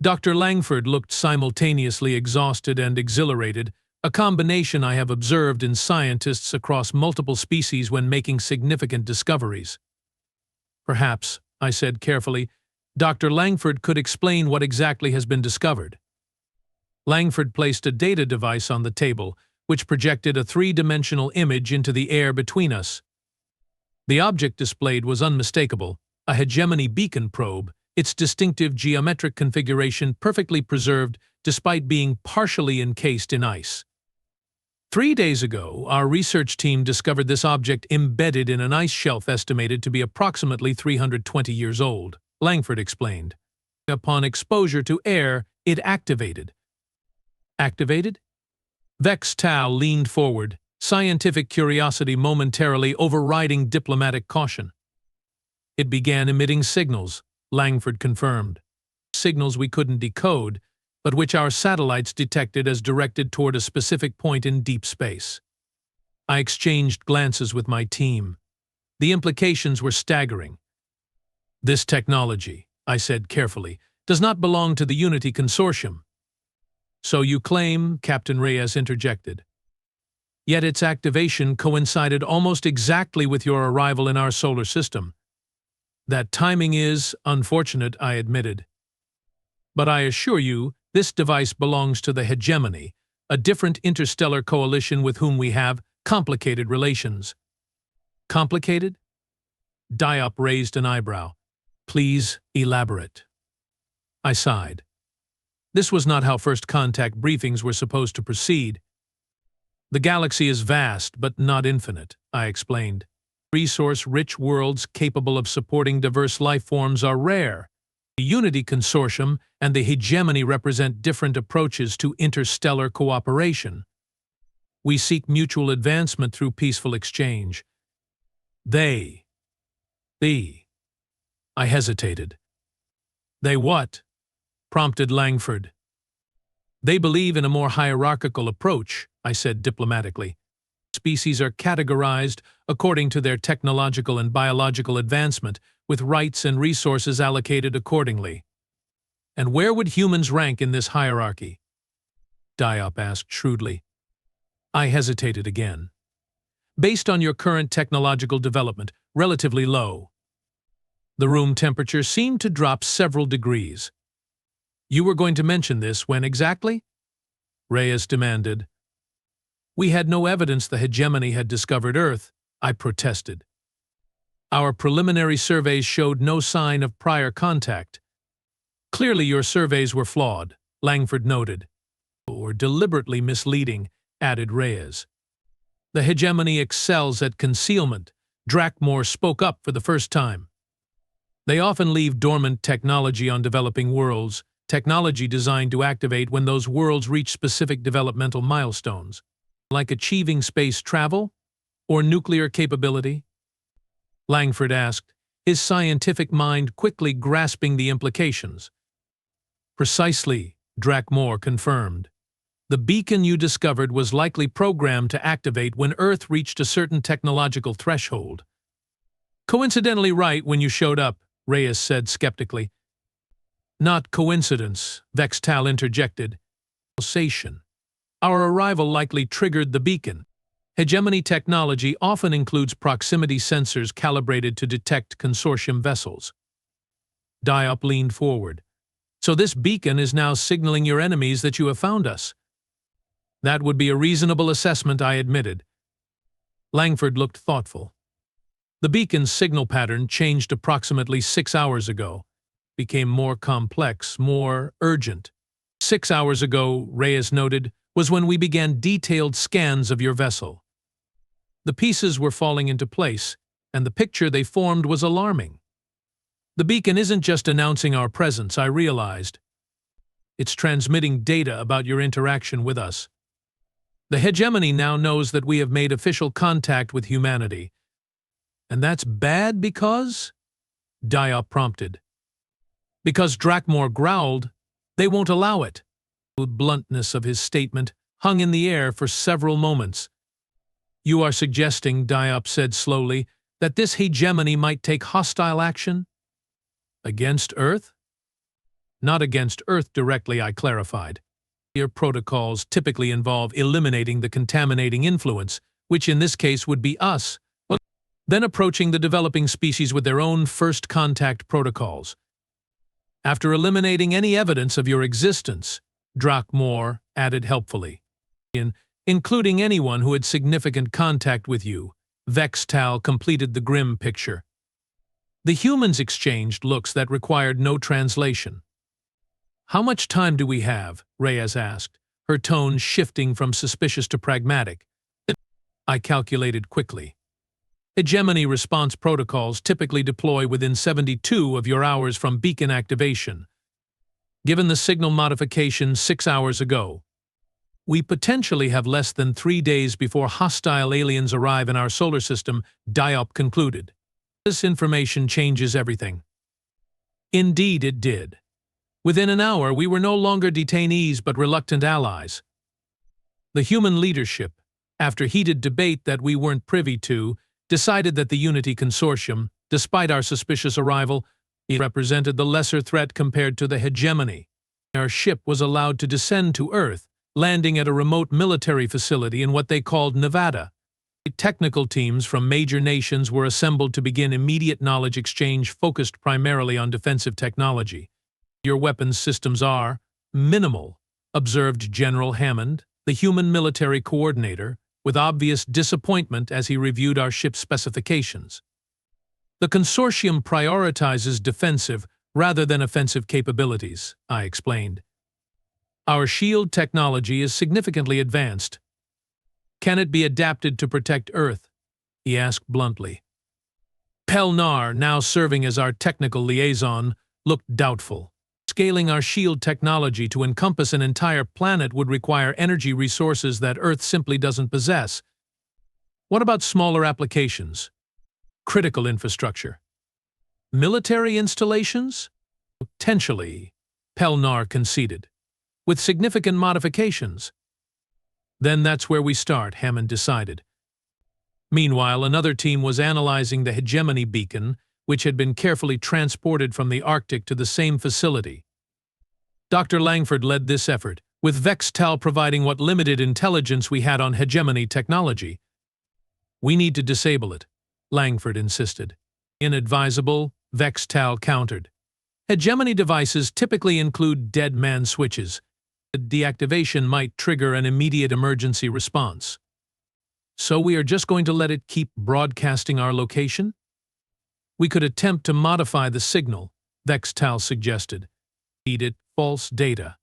Dr. Langford looked simultaneously exhausted and exhilarated, a combination I have observed in scientists across multiple species when making significant discoveries. Perhaps, I said carefully, Dr. Langford could explain what exactly has been discovered. Langford placed a data device on the table, which projected a three-dimensional image into the air between us. The object displayed was unmistakable, a hegemony beacon probe, its distinctive geometric configuration perfectly preserved despite being partially encased in ice. 3 days ago, our research team discovered this object embedded in an ice shelf estimated to be approximately 320 years old, Langford explained. Upon exposure to air, it activated. Activated? Vex Tau leaned forward, scientific curiosity momentarily overriding diplomatic caution. It began emitting signals, Langford confirmed. Signals we couldn't decode, but which our satellites detected as directed toward a specific point in deep space. I exchanged glances with my team. The implications were staggering. This technology, I said carefully, does not belong to the Unity Consortium. So you claim, Captain Reyes interjected. Yet its activation coincided almost exactly with your arrival in our solar system. That timing is unfortunate, I admitted. But I assure you, this device belongs to the hegemony, a different interstellar coalition with whom we have complicated relations. Complicated? Diop raised an eyebrow. Please elaborate. I sighed. This was not how first contact briefings were supposed to proceed. The galaxy is vast, but not infinite, I explained. Resource-rich worlds capable of supporting diverse life forms are rare. The Unity Consortium and the hegemony represent different approaches to interstellar cooperation. We seek mutual advancement through peaceful exchange. I hesitated. They what? Prompted Langford. They believe in a more hierarchical approach, I said diplomatically. Species are categorized according to their technological and biological advancement, with rights and resources allocated accordingly. And where would humans rank in this hierarchy? Diop asked shrewdly. I hesitated again. Based on your current technological development, relatively low. The room temperature seemed to drop several degrees. You were going to mention this when exactly? Reyes demanded. We had no evidence the hegemony had discovered Earth, I protested. Our preliminary surveys showed no sign of prior contact. Clearly your surveys were flawed, Langford noted. Or deliberately misleading, added Reyes. The hegemony excels at concealment, Drakmore spoke up for the first time. They often leave dormant technology on developing worlds, technology designed to activate when those worlds reach specific developmental milestones. Like achieving space travel? Or nuclear capability? Langford asked, his scientific mind quickly grasping the implications. Precisely, Drakmore confirmed. The beacon you discovered was likely programmed to activate when Earth reached a certain technological threshold. Coincidentally right when you showed up, Reyes said skeptically. Not coincidence, Vextal interjected. Pulsation. Our arrival likely triggered the beacon. Hegemony technology often includes proximity sensors calibrated to detect consortium vessels. Diop leaned forward. So this beacon is now signaling your enemies that you have found us. That would be a reasonable assessment, I admitted. Langford looked thoughtful. The beacon's signal pattern changed approximately 6 hours ago, became more complex, more urgent. 6 hours ago, Reyes noted, was when we began detailed scans of your vessel. The pieces were falling into place, and the picture they formed was alarming. The beacon isn't just announcing our presence, I realized. It's transmitting data about your interaction with us. The hegemony now knows that we have made official contact with humanity. And that's bad because? Diop prompted. Because Drakmor growled, they won't allow it. The bluntness of his statement hung in the air for several moments. You are suggesting, Diop said slowly, that this hegemony might take hostile action? Against Earth? Not against Earth directly, I clarified. Your protocols typically involve eliminating the contaminating influence, which in this case would be us, then approaching the developing species with their own first contact protocols. After eliminating any evidence of your existence, Drakmor added helpfully, including anyone who had significant contact with you, Vextal completed the grim picture. The humans exchanged looks that required no translation. How much time do we have? Reyes asked, her tone shifting from suspicious to pragmatic. I calculated quickly. Hegemony response protocols typically deploy within 72 of your hours from beacon activation. Given the signal modification 6 hours ago, we potentially have less than 3 days before hostile aliens arrive in our solar system, Diop concluded. This information changes everything. Indeed it did. Within an hour, we were no longer detainees but reluctant allies. The human leadership, after heated debate that we weren't privy to, decided that the Unity Consortium, despite our suspicious arrival, represented the lesser threat compared to the hegemony. Our ship was allowed to descend to Earth, landing at a remote military facility in what they called Nevada. Technical teams from major nations were assembled to begin immediate knowledge exchange focused primarily on defensive technology. Your weapons systems are minimal, observed General Hammond, the human military coordinator, with obvious disappointment as he reviewed our ship's specifications. The consortium prioritizes defensive rather than offensive capabilities, I explained. Our shield technology is significantly advanced. Can it be adapted to protect Earth? He asked bluntly. Pelnar, now serving as our technical liaison, looked doubtful. Scaling our shield technology to encompass an entire planet would require energy resources that Earth simply doesn't possess. What about smaller applications? Critical infrastructure. Military installations? Potentially, Pelnar conceded. With significant modifications. Then that's where we start, Hammond decided. Meanwhile, another team was analyzing the hegemony beacon, which had been carefully transported from the Arctic to the same facility. Dr. Langford led this effort, with Vextal providing what limited intelligence we had on hegemony technology. We need to disable it, Langford insisted. Inadvisable, Vextal countered. Hegemony devices typically include dead man switches. Deactivation might trigger an immediate emergency response. So we are just going to let it keep broadcasting our location? We could attempt to modify the signal, Vextal suggested. Feed it false data.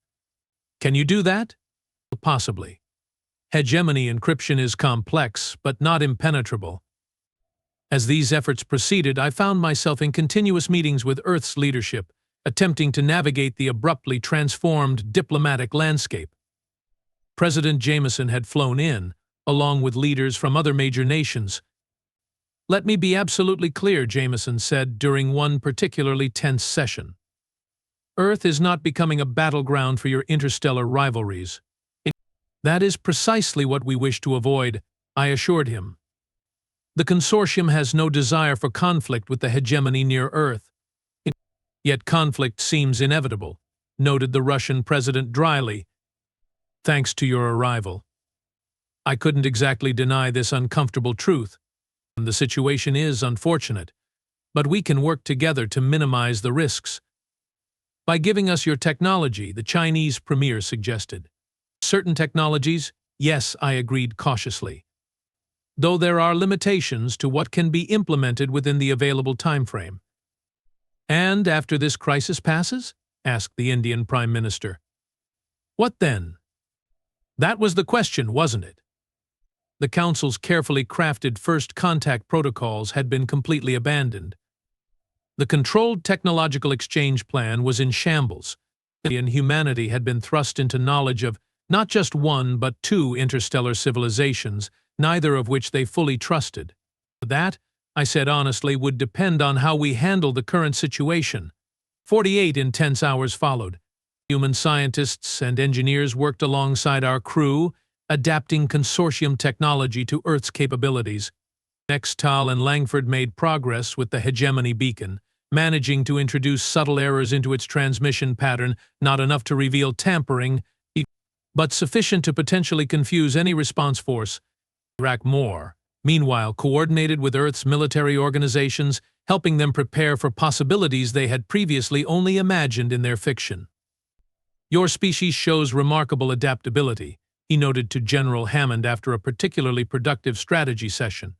Can you do that? Possibly. Hegemony encryption is complex, but not impenetrable. As these efforts proceeded, I found myself in continuous meetings with Earth's leadership, attempting to navigate the abruptly transformed diplomatic landscape. President Jameson had flown in, along with leaders from other major nations. Let me be absolutely clear, Jameson said during one particularly tense session. Earth is not becoming a battleground for your interstellar rivalries. That is precisely what we wish to avoid, I assured him. The consortium has no desire for conflict with the hegemony near Earth. Yet conflict seems inevitable, noted the Russian president dryly, thanks to your arrival. I couldn't exactly deny this uncomfortable truth. The situation is unfortunate, but we can work together to minimize the risks. By giving us your technology, the Chinese premier suggested. Certain technologies, yes, I agreed cautiously. Though there are limitations to what can be implemented within the available timeframe. And after this crisis passes? Asked the Indian Prime Minister. What then? That was the question, wasn't it? The Council's carefully crafted first contact protocols had been completely abandoned. The controlled technological exchange plan was in shambles, and humanity had been thrust into knowledge of not just one but two interstellar civilizations, neither of which they fully trusted. That, I said honestly, would depend on how we handle the current situation. 48 intense hours followed. Human scientists and engineers worked alongside our crew, adapting consortium technology to Earth's capabilities. Nextal and Langford made progress with the hegemony beacon, managing to introduce subtle errors into its transmission pattern, not enough to reveal tampering, but sufficient to potentially confuse any response force. Iraq Moore, meanwhile, coordinated with Earth's military organizations, helping them prepare for possibilities they had previously only imagined in their fiction. Your species shows remarkable adaptability, he noted to General Hammond after a particularly productive strategy session.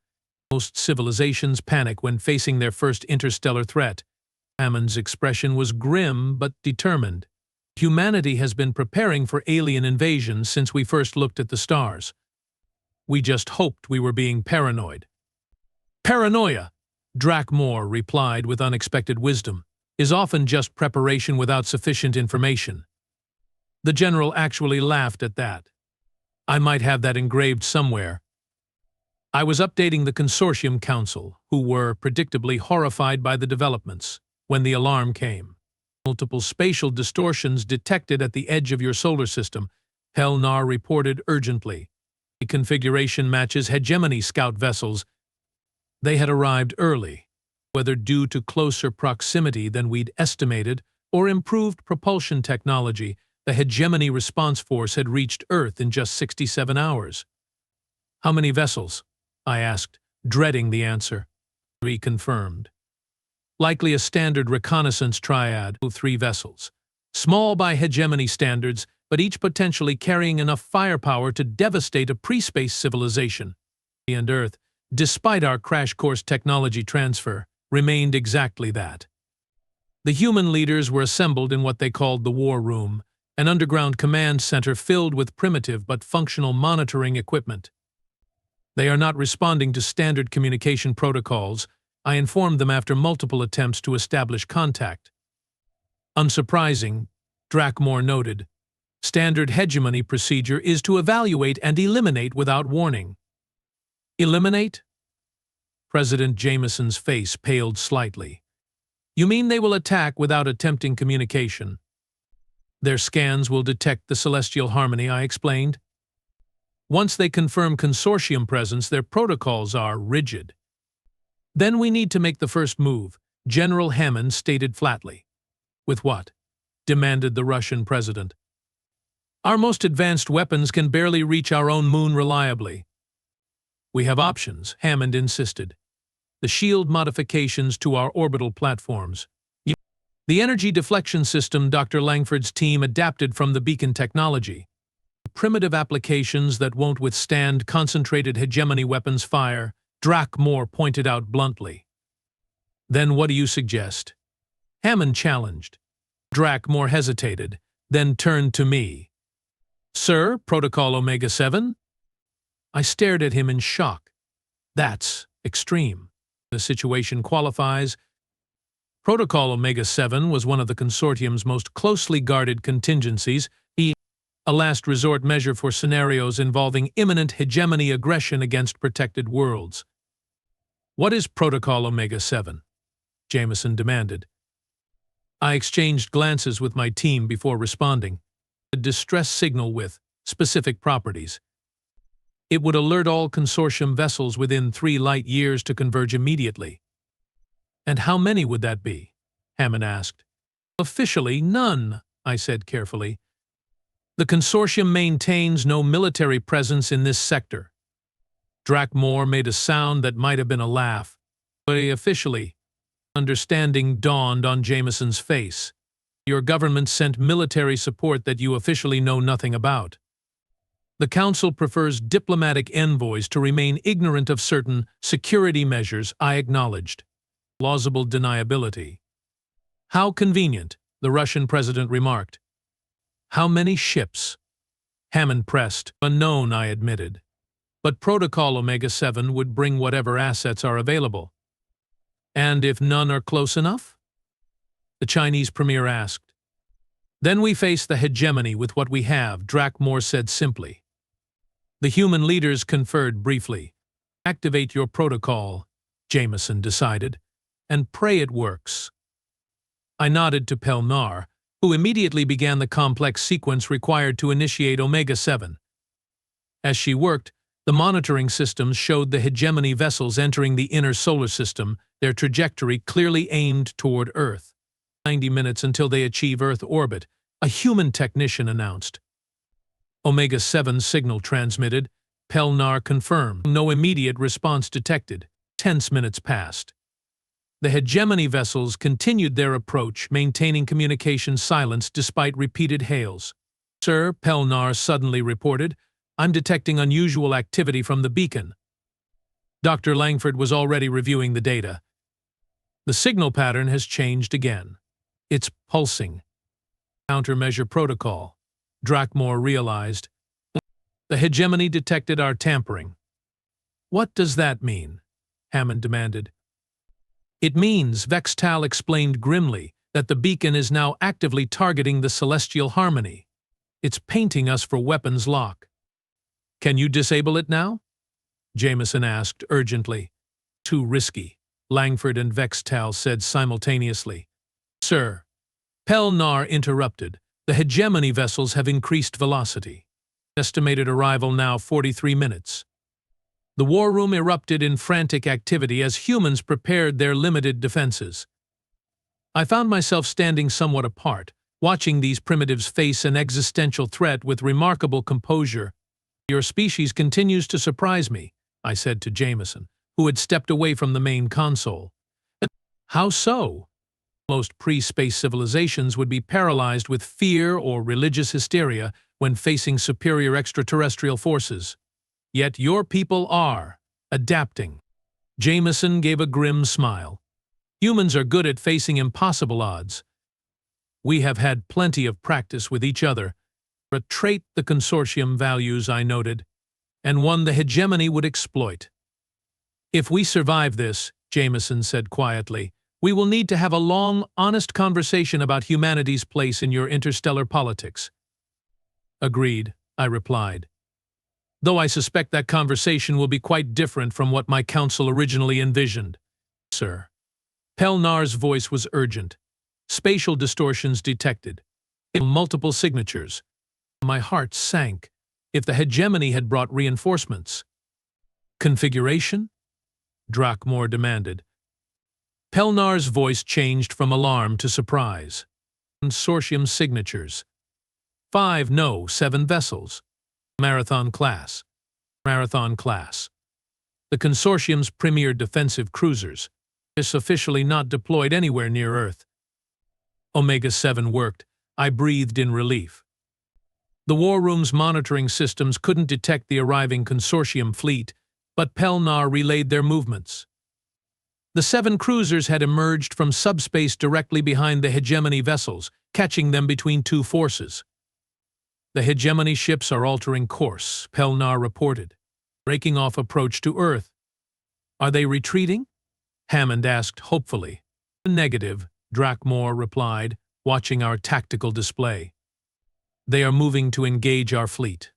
Most civilizations panic when facing their first interstellar threat. Hammond's expression was grim but determined. Humanity has been preparing for alien invasion since we first looked at the stars. We just hoped we were being paranoid. Paranoia, Drakmore replied with unexpected wisdom, is often just preparation without sufficient information. The general actually laughed at that. I might have that engraved somewhere. I was updating the Consortium Council, who were predictably horrified by the developments, when the alarm came. Multiple spatial distortions detected at the edge of your solar system, Helnar reported urgently. The configuration matches hegemony scout vessels. They had arrived early, whether due to closer proximity than we'd estimated or improved propulsion technology. The hegemony response force had reached Earth in just 67 hours. How many vessels? I asked, dreading the answer. 3 confirmed. Likely a standard reconnaissance triad of 3 vessels. Small by hegemony standards, but each potentially carrying enough firepower to devastate a pre-space civilization. And Earth, despite our crash course technology transfer, remained exactly that. The human leaders were assembled in what they called the War Room, an underground command center filled with primitive but functional monitoring equipment. They are not responding to standard communication protocols, I informed them after multiple attempts to establish contact. Unsurprising, Drakmore noted. Standard hegemony procedure is to evaluate and eliminate without warning. Eliminate? President Jameson's face paled slightly. You mean they will attack without attempting communication? Their scans will detect the celestial harmony, I explained. Once they confirm consortium presence, their protocols are rigid. Then we need to make the first move, General Hammond stated flatly. With what? Demanded the Russian president. Our most advanced weapons can barely reach our own moon reliably. We have options, Hammond insisted. The shield modifications to our orbital platforms. The energy deflection system Dr. Langford's team adapted from the beacon technology. Primitive applications that won't withstand concentrated hegemony weapons fire, Drakmore pointed out bluntly. Then what do you suggest? Hammond challenged. Drakmore hesitated, then turned to me. Sir, Protocol Omega-7? I stared at him in shock. That's extreme. The situation qualifies. Protocol Omega-7 was one of the consortium's most closely guarded contingencies, a last resort measure for scenarios involving imminent hegemony aggression against protected worlds. What is Protocol Omega-7? Jameson demanded. I exchanged glances with my team before responding. A distress signal with specific properties. It would alert all consortium vessels within 3 light years to converge immediately. And how many would that be? Hammond asked. Officially, none, I said carefully. The consortium maintains no military presence in this sector. Drakmore made a sound that might have been a laugh. But officially, understanding dawned on Jameson's face. Your government sent military support that you officially know nothing about. The Council prefers diplomatic envoys to remain ignorant of certain security measures I acknowledged. Plausible deniability. How convenient, the Russian president remarked. How many ships? Hammond pressed. Unknown, I admitted. But Protocol Omega-7 would bring whatever assets are available. And if none are close enough? The Chinese premier asked. Then we face the hegemony with what we have, Drakmore said simply. The human leaders conferred briefly. Activate your protocol, Jameson decided, and pray it works. I nodded to Pelnar, who immediately began the complex sequence required to initiate Omega-7. As she worked, the monitoring systems showed the hegemony vessels entering the inner solar system, their trajectory clearly aimed toward Earth. 90 minutes until they achieve Earth orbit, a human technician announced. Omega-7 signal transmitted. Pelnar confirmed. No immediate response detected. Tense minutes passed. The hegemony vessels continued their approach, maintaining communication silence despite repeated hails. Sir, Pelnar suddenly reported, I'm detecting unusual activity from the beacon. Dr. Langford was already reviewing the data. The signal pattern has changed again. It's pulsing. Countermeasure protocol. Drakmore realized. The hegemony detected our tampering. What does that mean? Hammond demanded. It means, Vextal explained grimly, that the beacon is now actively targeting the celestial harmony. It's painting us for weapons lock. Can you disable it now? Jameson asked urgently. Too risky, Langford and Vextal said simultaneously. Sir, Pelnar interrupted. The hegemony vessels have increased velocity. Estimated arrival now 43 minutes. The war room erupted in frantic activity as humans prepared their limited defenses. I found myself standing somewhat apart, watching these primitives face an existential threat with remarkable composure. Your species continues to surprise me, I said to Jameson, who had stepped away from the main console. How so? Most pre-space civilizations would be paralyzed with fear or religious hysteria when facing superior extraterrestrial forces. Yet your people are adapting. Jameson gave a grim smile. Humans are good at facing impossible odds. We have had plenty of practice with each other, a trait the consortium values, I noted, and one the hegemony would exploit. If we survive this, Jameson said quietly, we will need to have a long, honest conversation about humanity's place in your interstellar politics. Agreed, I replied. Though I suspect that conversation will be quite different from what my council originally envisioned. Sir. Pelnar's voice was urgent. Spatial distortions detected. Multiple signatures. My heart sank. If the hegemony had brought reinforcements. Configuration? Drakmore demanded. Pelnar's voice changed from alarm to surprise. Consortium signatures. 5, no, 7 vessels. Marathon class. Marathon class. The consortium's premier defensive cruisers is officially not deployed anywhere near Earth. Omega-7 worked. I breathed in relief. The war room's monitoring systems couldn't detect the arriving consortium fleet, but Pelnar relayed their movements. The 7 cruisers had emerged from subspace directly behind the hegemony vessels, catching them between 2 forces. The hegemony ships are altering course, Pelnar reported, breaking off approach to Earth. Are they retreating? Hammond asked hopefully. Negative, Drakmore replied, watching our tactical display. They are moving to engage our fleet.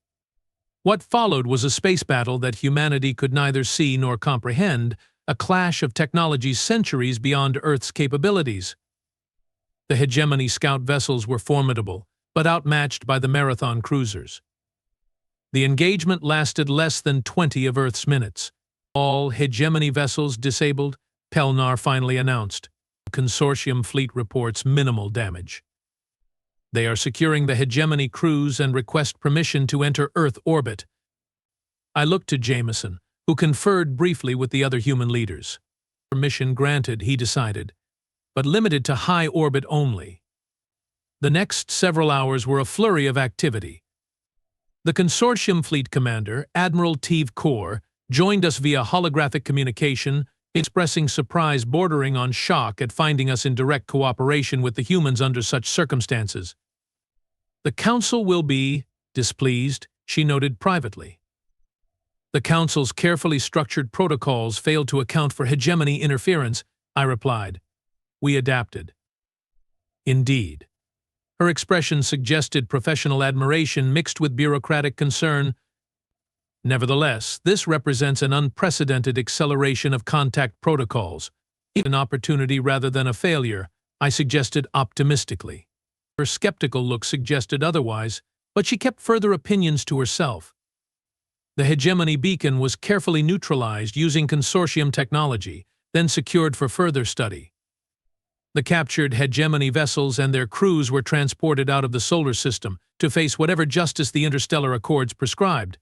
What followed was a space battle that humanity could neither see nor comprehend, a clash of technologies centuries beyond Earth's capabilities. The hegemony scout vessels were formidable, but outmatched by the marathon cruisers. The engagement lasted less than 20 of Earth's minutes. All hegemony vessels disabled, Pelnar finally announced. Consortium fleet reports minimal damage. They are securing the hegemony crews and request permission to enter Earth orbit. I looked to Jameson, who conferred briefly with the other human leaders. Permission granted, he decided, but limited to high orbit only. The next several hours were a flurry of activity. The consortium fleet commander, Admiral Teve Kor, joined us via holographic communication, expressing surprise bordering on shock at finding us in direct cooperation with the humans under such circumstances. The Council will be displeased, she noted privately. The Council's carefully structured protocols failed to account for hegemony interference, I replied. We adapted. Indeed. Her expression suggested professional admiration mixed with bureaucratic concern. Nevertheless, this represents an unprecedented acceleration of contact protocols. An opportunity rather than a failure, I suggested optimistically. Her skeptical look suggested otherwise, but she kept further opinions to herself. The hegemony beacon was carefully neutralized using consortium technology, then secured for further study. The captured hegemony vessels and their crews were transported out of the solar system to face whatever justice the interstellar accords prescribed.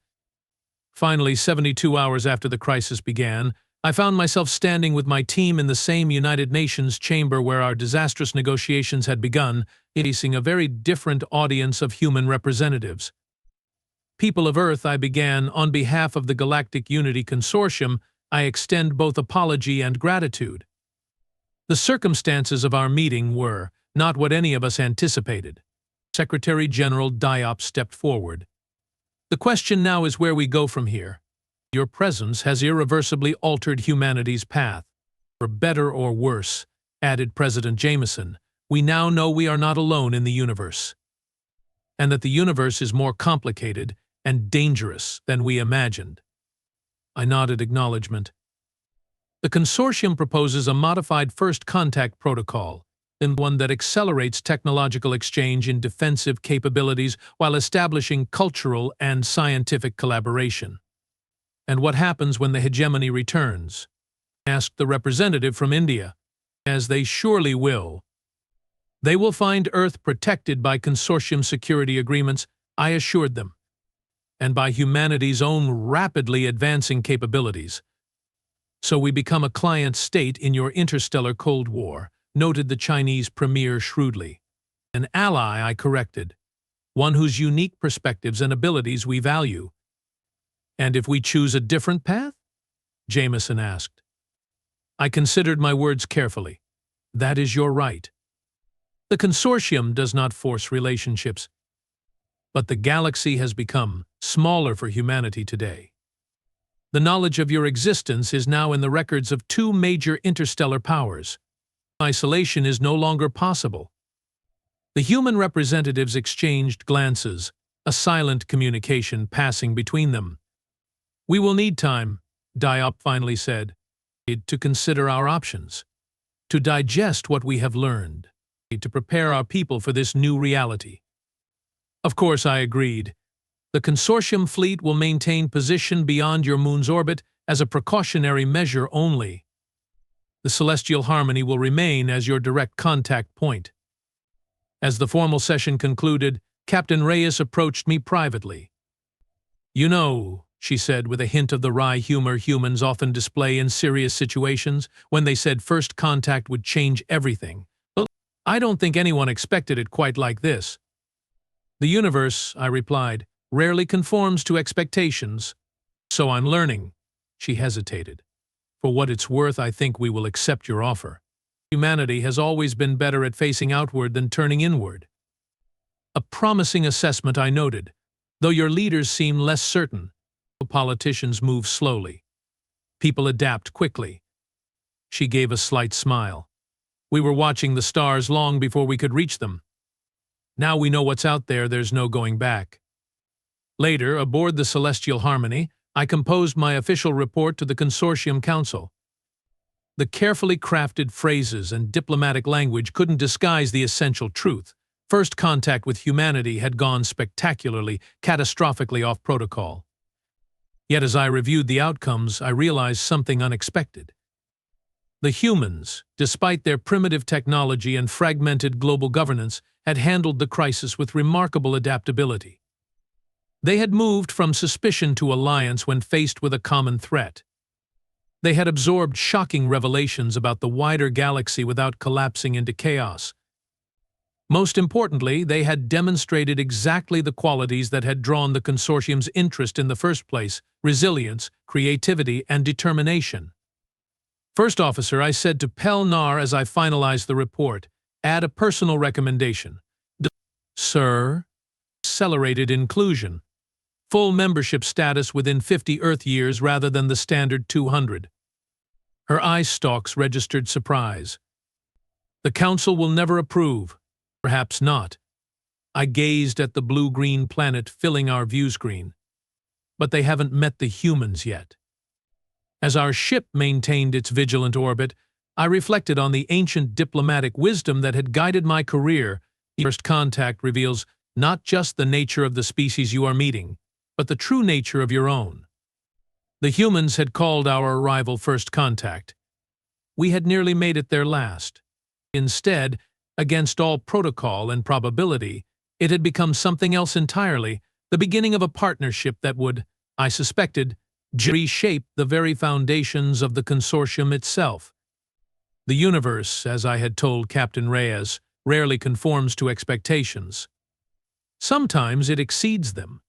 Finally, 72 hours after the crisis began, I found myself standing with my team in the same United Nations chamber where our disastrous negotiations had begun, facing a very different audience of human representatives. People of Earth, I began, on behalf of the Galactic Unity Consortium, I extend both apology and gratitude. The circumstances of our meeting were not what any of us anticipated. Secretary General Diop stepped forward. The question now is where we go from here. Your presence has irreversibly altered humanity's path. For better or worse, added President Jameson, we now know we are not alone in the universe, and that the universe is more complicated and dangerous than we imagined. I nodded acknowledgement. The consortium proposes a modified first contact protocol, and one that accelerates technological exchange in defensive capabilities while establishing cultural and scientific collaboration. And what happens when the hegemony returns? Asked the representative from India. As they surely will. They will find Earth protected by consortium security agreements, I assured them, and by humanity's own rapidly advancing capabilities. So we become a client state in your interstellar Cold War, noted the Chinese premier shrewdly. An ally, I corrected. One whose unique perspectives and abilities we value. And if we choose a different path? Jameson asked. I considered my words carefully. That is your right. The consortium does not force relationships, but the galaxy has become smaller for humanity today. The knowledge of your existence is now in the records of two major interstellar powers. Isolation is no longer possible. The human representatives exchanged glances, a silent communication passing between them. We will need time, Diop finally said, to consider our options, to digest what we have learned, to prepare our people for this new reality. Of course, I agreed. The consortium fleet will maintain position beyond your moon's orbit as a precautionary measure only. The celestial harmony will remain as your direct contact point. As the formal session concluded, Captain Reyes approached me privately. You know, she said with a hint of the wry humor humans often display in serious situations when they said first contact would change everything. Well, I don't think anyone expected it quite like this. The universe, I replied, rarely conforms to expectations. So I'm learning. She hesitated. For what it's worth, I think we will accept your offer. Humanity has always been better at facing outward than turning inward. A promising assessment, I noted, though your leaders seem less certain. Politicians move slowly. People adapt quickly. She gave a slight smile. We were watching the stars long before we could reach them. Now we know what's out there, there's no going back. Later, aboard the Celestial Harmony, I composed my official report to the Consortium Council. The carefully crafted phrases and diplomatic language couldn't disguise the essential truth. First contact with humanity had gone spectacularly, catastrophically off protocol. Yet as I reviewed the outcomes, I realized something unexpected. The humans, despite their primitive technology and fragmented global governance, had handled the crisis with remarkable adaptability. They had moved from suspicion to alliance when faced with a common threat. They had absorbed shocking revelations about the wider galaxy without collapsing into chaos. Most importantly, they had demonstrated exactly the qualities that had drawn the consortium's interest in the first place: resilience, creativity, and determination. First Officer, I said to Pelnar as I finalized the report, add a personal recommendation. Sir, accelerated inclusion. Full membership status within 50 Earth years rather than the standard 200. Her eye stalks registered surprise. The Council will never approve. Perhaps not. I gazed at the blue-green planet filling our view screen. But they haven't met the humans yet. As our ship maintained its vigilant orbit, I reflected on the ancient diplomatic wisdom that had guided my career. First contact reveals not just the nature of the species you are meeting, but the true nature of your own. The humans had called our arrival first contact. We had nearly made it their last. Instead, against all protocol and probability, it had become something else entirely, the beginning of a partnership that would, I suspected, reshape the very foundations of the consortium itself. The universe, as I had told Captain Reyes, rarely conforms to expectations. Sometimes it exceeds them.